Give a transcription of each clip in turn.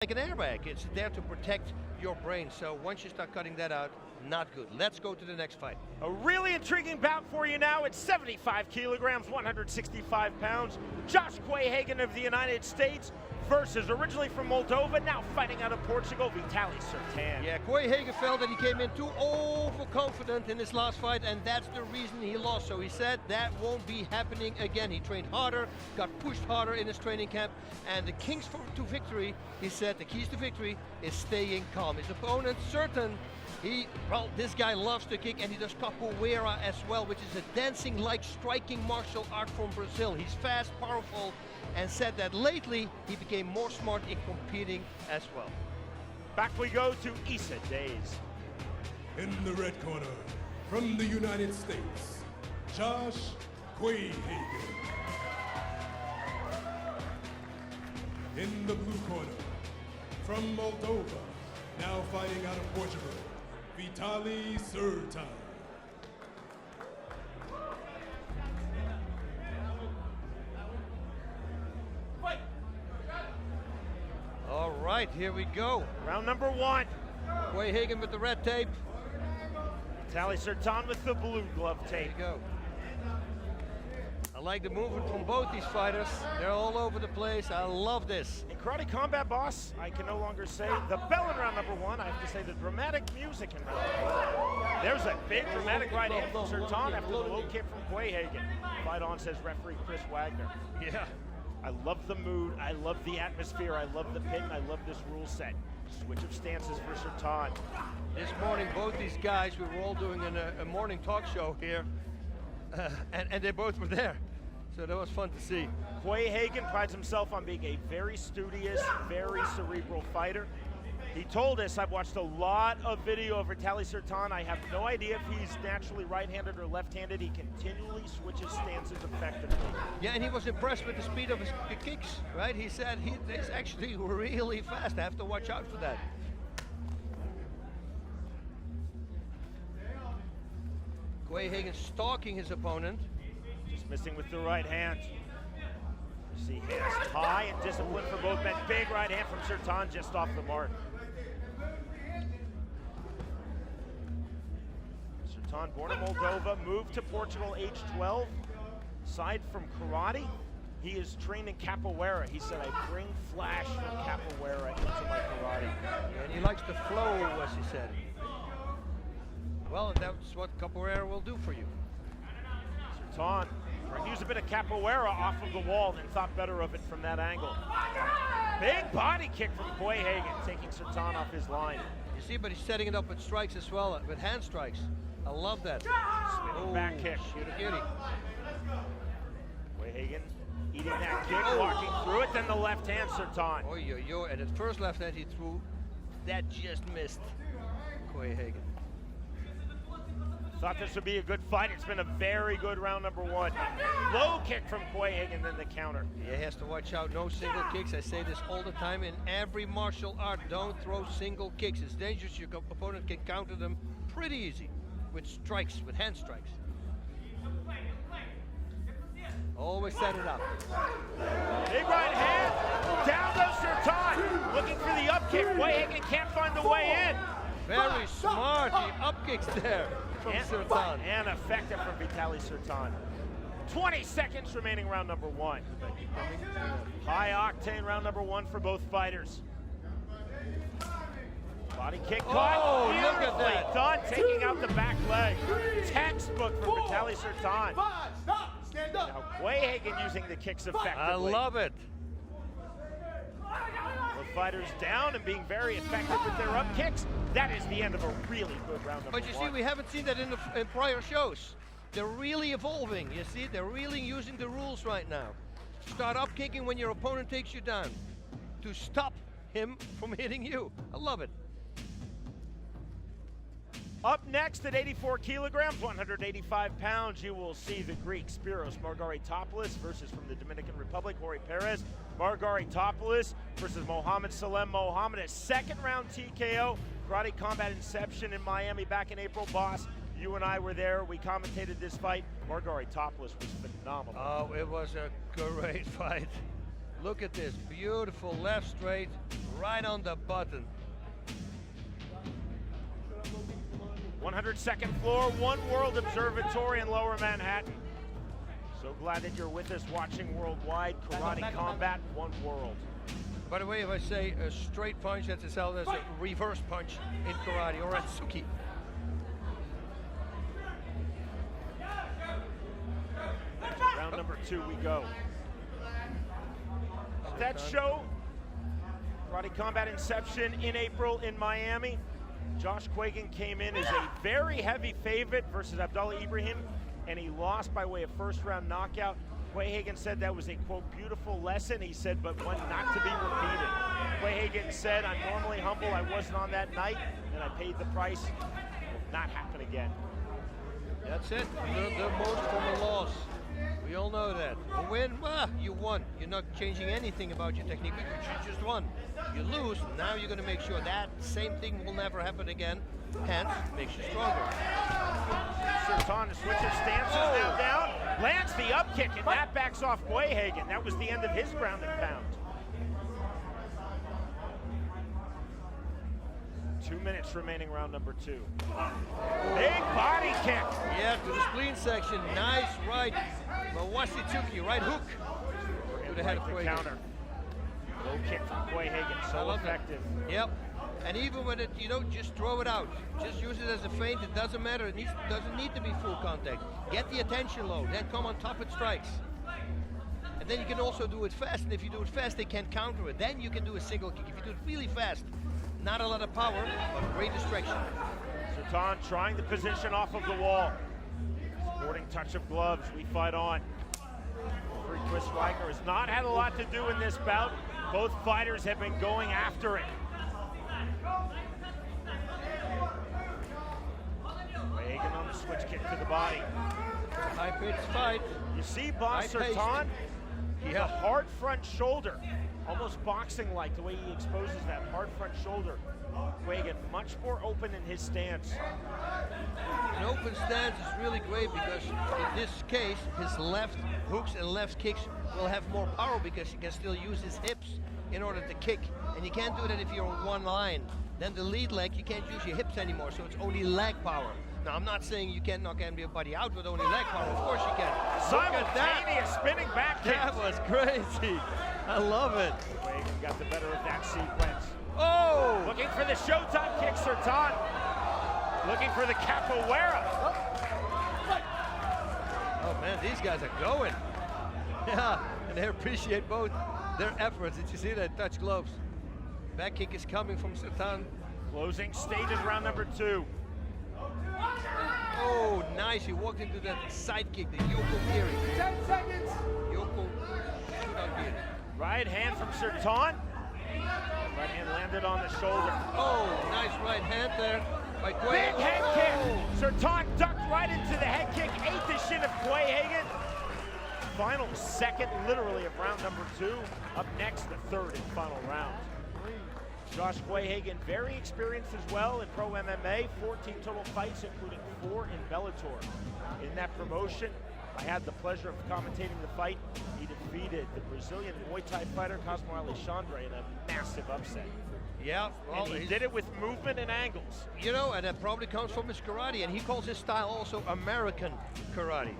like an airbag. It's there to protect your brain. So once you start cutting that out, not good. Let's go to the next fight. A really intriguing bout for you now. It's 75 kilograms, 165 pounds. Josh Quayhagen of the United States versus, originally from Moldova, now fighting out of Portugal, Vitalie Certan. Yeah, Quayhagen felt that he came in too overconfident in his last fight, and that's the reason he lost. So he said that won't be happening again. He trained harder, got pushed harder in his training camp, and the keys to victory, he said, the keys to victory is staying calm. His opponent, Certan, this guy loves to kick, and he does capoeira as well, which is a dancing-like striking martial art from Brazil. He's fast, powerful, and said that lately he became more smart in competing as well. Back we go to Issa Days. In the red corner, from the United States, Josh Quayhagen. In the blue corner, from Moldova, now fighting out of Portugal, Vitalie Certan. All right, here we go. Round number one. Quayhagen with the red tape. Vitalie Certan with the blue glove tape. There you go. I like the movement from both these fighters. They're all over the place. I love this. In Karate Combat, boss, I can no longer say the bell in round number one. I have to say the dramatic music in round number one. There's a big dramatic right hand from Certan after the low kick from Quayhagen. Fight on, says referee Chris Wagner. Yeah. I love the mood, I love the atmosphere, I love the pit, and I love this rule set. Switch of stances for Certan. This morning, both these guys, we were all doing a morning talk show here, and they both were there. So that was fun to see. Quayhagen prides himself on being a very studious, very cerebral fighter. He told us, I've watched a lot of video of Vitalie Certan. I have no idea if he's naturally right-handed or left-handed. He continually switches stances effectively. Yeah, and he was impressed with the speed of his kicks, right? He said he's actually really fast. I have to watch out for that. Quayhagen stalking his opponent. Just missing with the right hand. You see hands high and discipline for both men. Big right hand from Certan just off the mark. Certan, born in Moldova, moved to Portugal age 12. Aside from karate, he is trained in capoeira. He said, I bring flash from capoeira into my karate. And he likes to flow, as he said. Well, that's what capoeira will do for you. Certan used a bit of capoeira off of the wall and thought better of it from that angle. Big body kick from Quayhagen, taking Certan off his line. You see, but he's setting it up with strikes as well, with hand strikes. I love that. Spinning back kick. Shoot a beauty. Quayhagen eating that kick, walking through it, then the left hand, Certan. And at first left hand he threw, that just missed Quayhagen. Thought this would be a good fight. It's been a very good round number one. Low kick from Quayhagen, then the counter. Yeah, he has to watch out. No single kicks. I say this all the time in every martial art. Don't throw single kicks. It's dangerous. Your opponent can counter them pretty easy with strikes, with hand strikes. Always set it up. Big right hand. Down goes Certan. Looking for the up kick. Quayhagen can't find the way in. Very smart. The up kicks there from Certan. And effective from Vitalie Certan. 20 seconds remaining round number one. High octane round number one for both fighters. Body kick caught. Oh, look at that. Done, taking out the back leg. Textbook from Vitalie Certan. Now Quayhagen using the kicks effectively. I love it. Both fighters down and being very effective with their up kicks. That is the end of a really good round number one. But you see, we haven't seen that in prior shows. They're really evolving, you see? They're really using the rules right now. Start up kicking when your opponent takes you down to stop him from hitting you. I love it. Up next at 84 kilograms, 185 pounds, you will see the Greek Spiros Margaritopoulos versus, from the Dominican Republic, Jorge Perez. Margaritopoulos versus Mohammed Salem Mohammed. A second round TKO, Karate Combat Inception in Miami back in April. Boss, you and I were there. We commentated this fight. Margaritopoulos was phenomenal. Oh, it was a great fight. Look at this, beautiful left straight, right on the button. 102nd floor, One World Observatory in Lower Manhattan. So glad that you're with us watching worldwide. Karate Combat, One World. By the way, if I say a straight punch, that's itself as a reverse punch in karate, or a tsuki. Round number 2 we go. That show, Karate Combat Inception in April in Miami. Josh Quagan came in as a very heavy favorite versus Abdullah Ibrahim, and he lost by way of first round knockout. Quahagen said that was a, quote, beautiful lesson. He said, but one not to be repeated. Quahagen said, I'm normally humble. I wasn't on that night, and I paid the price. It will not happen again. That's it. The most from a loss. We all know that. A win, well, you won. You're not changing anything about your technique, but you just won. You lose, now you're going to make sure that same thing will never happen again. Hence, makes you stronger. Certan switches stances now down, lands the up kick, and that backs off Quahagen. That was the end of his ground and pound. 2 minutes remaining, round number 2. Big body kick. Yeah, to the spleen section. Nice right. Mawashituki, right hook. To the head of Quahagen. Counter. Low kick from Quahagen, so effective. Yep. And even when it, just throw it out. Just use it as a feint. It doesn't matter. It doesn't need to be full contact. Get the attention low. Then come on top with strikes. And then you can also do it fast. And if you do it fast, they can't counter it. Then you can do a single kick. If you do it really fast, not a lot of power, but great distraction. Certan trying the position off of the wall. Sporting touch of gloves, we fight on. Chris Wagner has not had a lot to do in this bout. Both fighters have been going after it. Quahagen on the switch kick to the body. High-pitched fight. You see Boss Certan? Yeah. A hard front shoulder. Almost boxing-like, the way he exposes that hard front shoulder. Quahagen much more open in his stance. An open stance is really great because in this case, his left hooks and left kicks will have more power because he can still use his hips in order to kick. And you can't do that if you're on one line. Then the lead leg, you can't use your hips anymore, so it's only leg power. Now, I'm not saying you can't knock anybody out with only leg power. Of course you can. Simultaneous spinning back kick. That was crazy. I love it. Quahagen got the better of that sequence. Oh! Looking for the showtime kick, Certan. Looking for the capoeira. Oh man, these guys are going. Yeah, and they appreciate both their efforts. Did you see that? Touch gloves. Back kick is coming from Certan. Closing stages, round number 2. Oh, nice. He walked into that side kick, the Yoko Giri. 10 seconds. Yoko Giri. Right hand from Certan. Right hand landed on the shoulder. Oh, nice right hand there by Quahagen. Big head kick. Certan ducked right into the head kick, ate the shin of Quahagen. Final second, literally, of round number 2. Up next, the third and final round. Josh Quahagen, very experienced as well in pro MMA, 14 total fights, including 4 in Bellator. In that promotion, I had the pleasure of commentating the fight. He defeated the Brazilian Muay Thai fighter Cosmo Alexandre in a massive upset. Yeah, well, and he did it with movement and angles. And that probably comes from his karate, and he calls his style also American karate.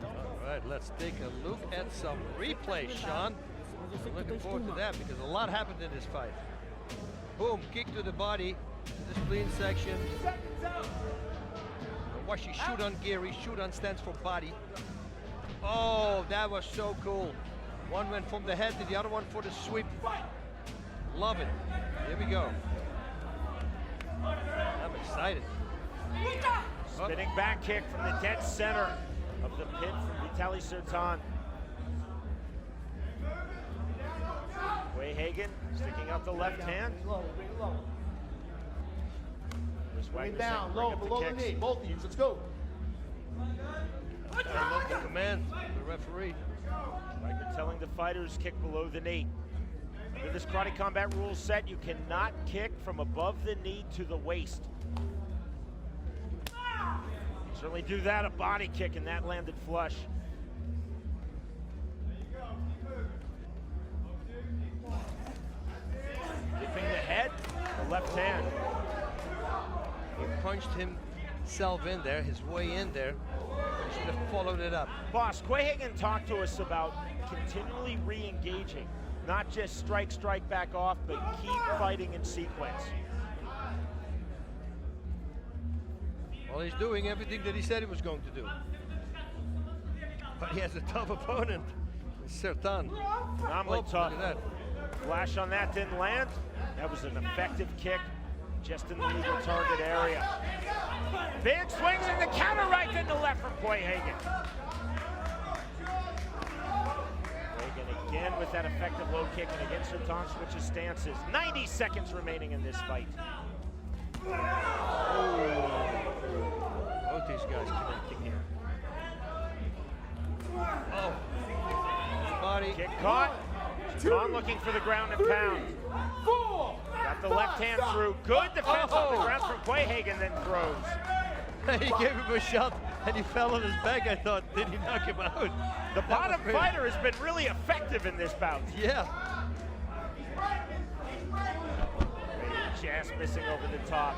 All right, let's take a look at some replays, Sean. I'm looking forward to that because a lot happened in this fight. Boom, kick to the body, the spleen section. Washi shoot on Giri, shoot on stands for body. Oh, that was so cool. One went from the head to the other one for the sweep. Love it. Here we go. I'm excited. Spinning back kick from the dead center of the pit from Vitalie Certan. Quahagen sticking out the left hand. Bring it down, low, below the knee. Both of you, let's go. I love the command of the referee. Like they're telling the fighters, kick below the knee. Under this Karate Combat rules set, you cannot kick from above the knee to the waist. Certainly do that, a body kick, and that landed flush. Dipping the head, the left hand. He punched himself in there, his way in there. He should have followed it up. Boss, Quayhagen talked to us about continually re-engaging, not just strike, back off, but keep fighting in sequence. Well, he's doing everything that he said he was going to do. But he has a tough opponent, Certan. Phenomenally tough. Look at that. Flash on that didn't land. That was an effective kick, just in the legal target area. Big swings in the counter right then to left from Quayhagen. Quayhagen again with that effective low kick, and again Certan switches stances. 90 seconds remaining in this fight. Both these guys connecting here. Oh. Body. Kick caught. Certan looking for the ground and pound. Got the left hand through. Good defense on the ground from Quayhagen, then throws. He gave him a shot and he fell on his back, I thought. Did he knock him out? The bottom fighter has been really effective in this bout. Yeah. Just missing over the top.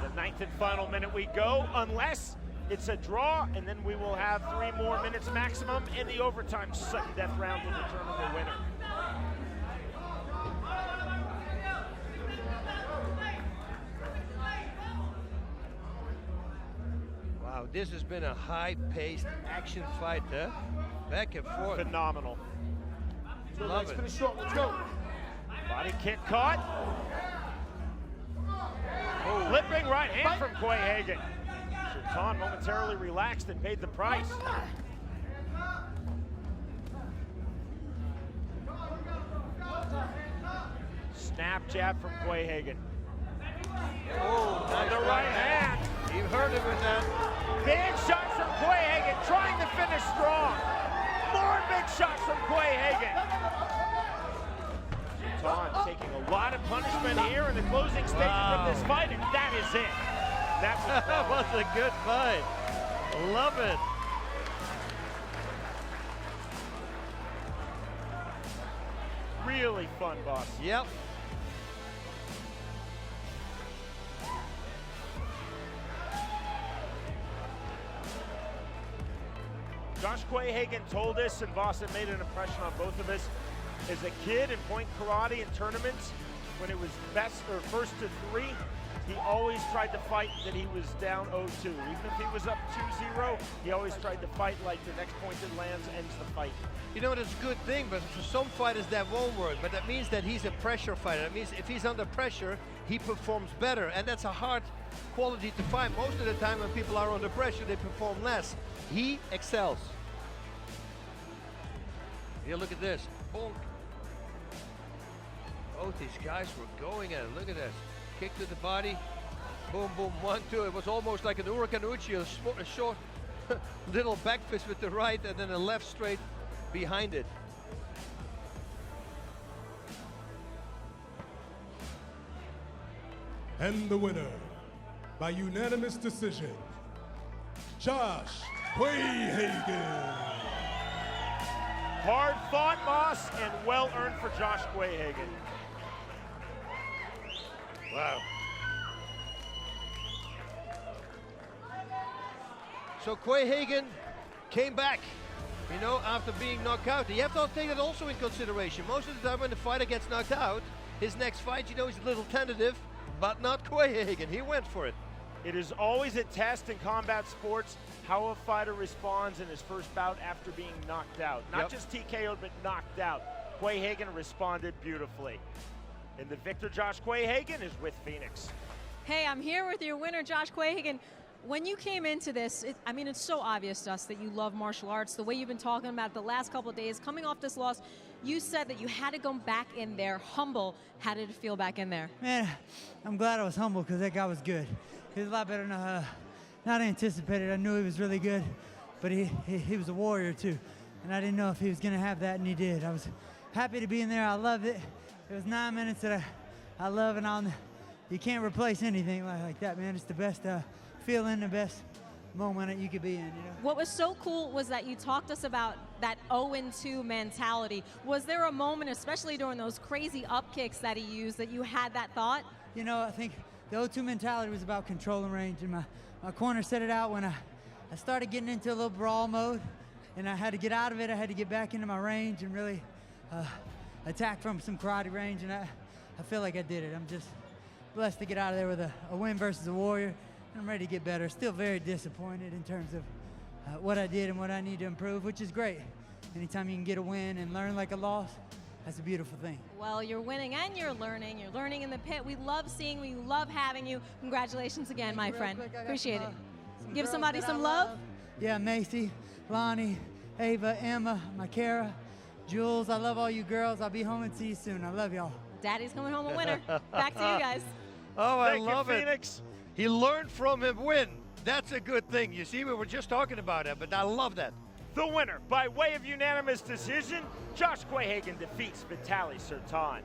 The 9th and final minute we go, unless it's a draw, and then we will have 3 more minutes maximum in the overtime sudden death round to determine the winner. Wow, this has been a high-paced action fight, huh? Back and forth. Phenomenal. Love it. Finish short. Let's go. Body kick caught. Flipping right hand from Quayhagen. Certan momentarily relaxed and paid the price. Snap jab from Quayhagen. Oh, nice The right hand. You heard him with that. Big shot from Quayhagen, trying to finish strong. More big shots from Quayhagen. Certan taking a lot of punishment here in the closing stages of this fight, and that is it. That was a good fight. Love it. Really fun, boss. Yep. Josh Quayhagen told us, and Voss had made an impression on both of us, as a kid in point karate in tournaments, when it was best or first to 3, he always tried to fight that he was down 0-2. Even if he was up 2-0, he always tried to fight like the next point that lands ends the fight. You know, that's a good thing, but for some fighters that won't work. But that means that he's a pressure fighter. That means if he's under pressure, he performs better. And that's a hard quality to find. Most of the time when people are under pressure, they perform less. He excels. Here, look at this. Bonk. Both these guys were going at it. Look at this. Kick to the body. Boom, boom, 1-2. It was almost like an Uracanucci, a short little back fist with the right and then a left straight behind it. And the winner, by unanimous decision, Josh Quayhagen. Hard fought, Moss, and well earned for Josh Quayhagen. Wow. So Quayhagen came back, you know, after being knocked out. You have to take that also in consideration. Most of the time when the fighter gets knocked out, his next fight, you know, he's a little tentative, but not Quayhagen. He went for it. It is always a test in combat sports how a fighter responds in his first bout after being knocked out. Not just TKO'd, but knocked out. Quayhagen responded beautifully. And the victor, Josh Quayhagen, is with Phoenix. Hey, I'm here with your winner, Josh Quayhagen. When you came into this, I mean, it's so obvious to us that you love martial arts. The way you've been talking about it the last couple of days, coming off this loss, you said that you had to go back in there humble. How did it feel back in there? Man, I'm glad I was humble because that guy was good. He was a lot better than not anticipated. I knew he was really good, but he was a warrior too. And I didn't know if he was going to have that, and he did. I was happy to be in there. I loved it. It was 9 minutes that I love, and you can't replace anything like that, man. It's the best feeling the best moment that you could be in, you know? What was so cool was that you talked to us about that 0-2 mentality. Was there a moment, especially during those crazy up kicks that he used, that you had that thought? You know, I think the 0-2 mentality was about controlling range, and my corner set it out when I started getting into a little brawl mode, and I had to get out of it. I had to get back into my range and really attack from some karate range, and I feel like I did it. I'm just blessed to get out of there with a win versus a Warrior. I'm ready to get better. Still very disappointed in terms of what I did and what I need to improve, which is great. Anytime you can get a win and learn like a loss, that's a beautiful thing. Well, you're winning and you're learning. You're learning in the pit. We love seeing you. We love having you. Congratulations again, my friend. Appreciate it. Give somebody some love. Yeah, Macy, Lonnie, Ava, Emma, Makara, Jules. I love all you girls. I'll be home and see you soon. I love y'all. Daddy's coming home a winner. Back to you guys. Oh, I Thank love you, it. Phoenix. He learned from him win. That's a good thing. You see, we were just talking about it, but I love that. The winner, by way of unanimous decision, Josh Quayhagen defeats Vitalie Certan.